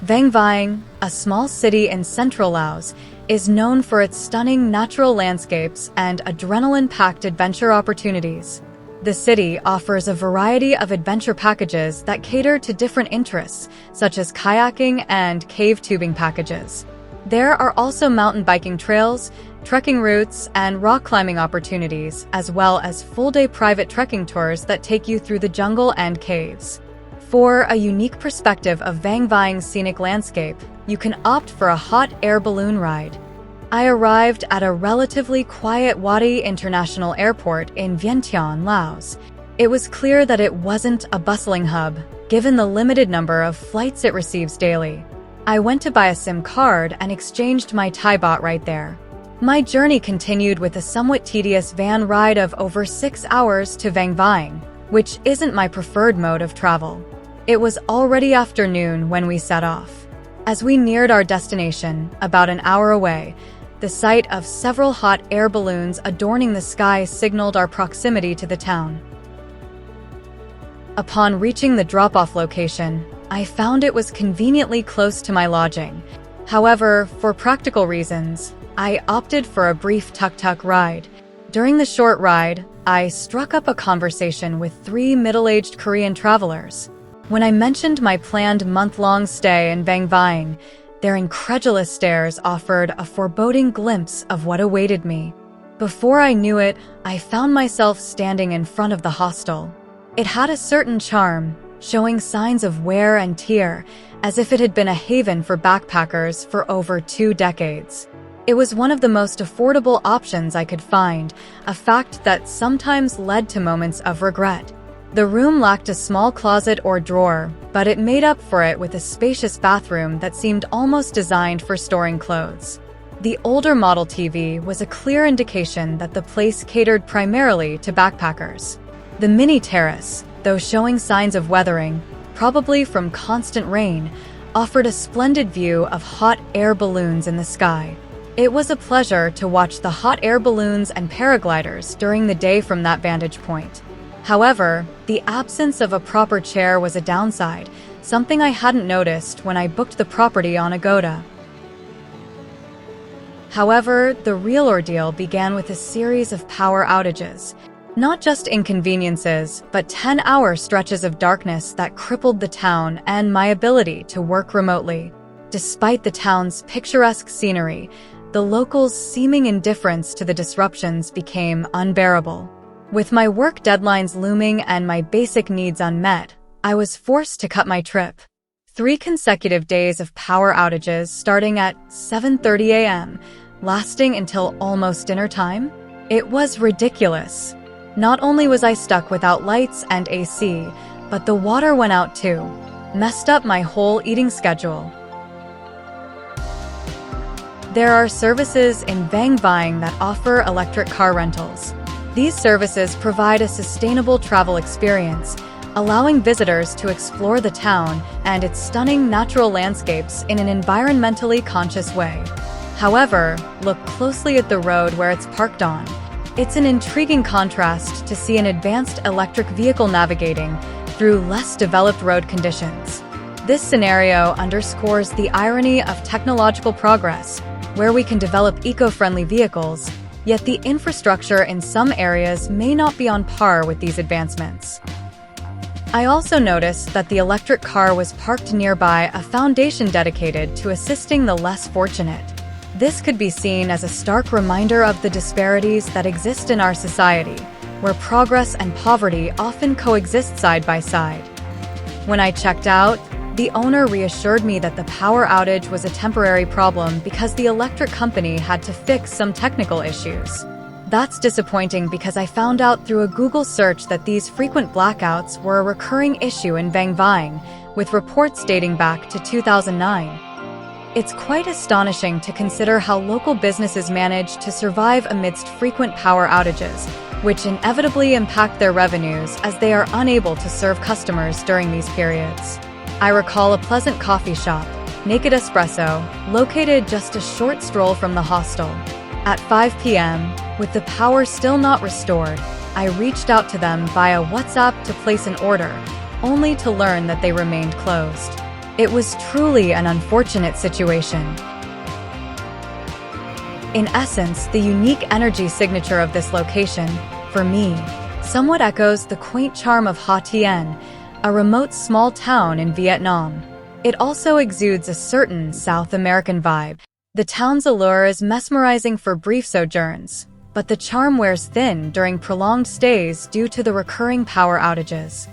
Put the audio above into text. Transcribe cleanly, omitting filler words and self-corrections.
Vang Vieng, a small city in central Laos, is known for its stunning natural landscapes and adrenaline-packed adventure opportunities. The city offers a variety of adventure packages that cater to different interests, such as kayaking and cave tubing packages. There are also mountain biking trails, trekking routes, and rock climbing opportunities, as well as full-day private trekking tours that take you through the jungle and caves. For a unique perspective of Vang Vieng's scenic landscape, you can opt for a hot air balloon ride. I arrived at a relatively quiet Wadi International Airport in Vientiane, Laos. It was clear that it wasn't a bustling hub, given the limited number of flights it receives daily. I went to buy a SIM card and exchanged my Thai baht right there. My journey continued with a somewhat tedious van ride of over 6 hours to Vang Vieng, which isn't my preferred mode of travel. It was already afternoon when we set off. As we neared our destination, about an hour away, the sight of several hot air balloons adorning the sky signaled our proximity to the town. Upon reaching the drop-off location, I found it was conveniently close to my lodging. However, for practical reasons, I opted for a brief tuk-tuk ride. During the short ride, I struck up a conversation with 3 middle-aged Korean travelers. When I mentioned my planned month-long stay in Vang Vieng, their incredulous stares offered a foreboding glimpse of what awaited me. Before I knew it, I found myself standing in front of the hostel. It had a certain charm, showing signs of wear and tear, as if it had been a haven for backpackers for over 2 decades. It was one of the most affordable options I could find, a fact that sometimes led to moments of regret. The room lacked a small closet or drawer, but it made up for it with a spacious bathroom that seemed almost designed for storing clothes. The older model TV was a clear indication that the place catered primarily to backpackers. The mini terrace, though showing signs of weathering, probably from constant rain, offered a splendid view of hot air balloons in the sky. It was a pleasure to watch the hot air balloons and paragliders during the day from that vantage point. However, the absence of a proper chair was a downside, something I hadn't noticed when I booked the property on Agoda. However, the real ordeal began with a series of power outages. Not just inconveniences, but 10-hour stretches of darkness that crippled the town and my ability to work remotely. Despite the town's picturesque scenery, the locals' seeming indifference to the disruptions became unbearable. With my work deadlines looming and my basic needs unmet, I was forced to cut my trip. 3 consecutive days of power outages starting at 7:30 a.m., lasting until almost dinner time? It was ridiculous. Not only was I stuck without lights and AC, but the water went out too. Messed up my whole eating schedule. There are services in Vang Vieng that offer electric car rentals. These services provide a sustainable travel experience, allowing visitors to explore the town and its stunning natural landscapes in an environmentally conscious way. However, look closely at the road where it's parked on. It's an intriguing contrast to see an advanced electric vehicle navigating through less developed road conditions. This scenario underscores the irony of technological progress, where we can develop eco-friendly vehicles, yet the infrastructure in some areas may not be on par with these advancements. I also noticed that the electric car was parked nearby a foundation dedicated to assisting the less fortunate. This could be seen as a stark reminder of the disparities that exist in our society, where progress and poverty often coexist side by side. When I checked out, the owner reassured me that the power outage was a temporary problem because the electric company had to fix some technical issues. That's disappointing because I found out through a Google search that these frequent blackouts were a recurring issue in Vang Vieng, with reports dating back to 2009. It's quite astonishing to consider how local businesses manage to survive amidst frequent power outages, which inevitably impact their revenues as they are unable to serve customers during these periods. I recall a pleasant coffee shop, Naked Espresso, located just a short stroll from the hostel. At 5 p.m., with the power still not restored, I reached out to them via WhatsApp to place an order, only to learn that they remained closed. It was truly an unfortunate situation. In essence, the unique energy signature of this location, for me, somewhat echoes the quaint charm of Vientiane, a remote small town in Vietnam. It also exudes a certain South American vibe. The town's allure is mesmerizing for brief sojourns, but the charm wears thin during prolonged stays due to the recurring power outages.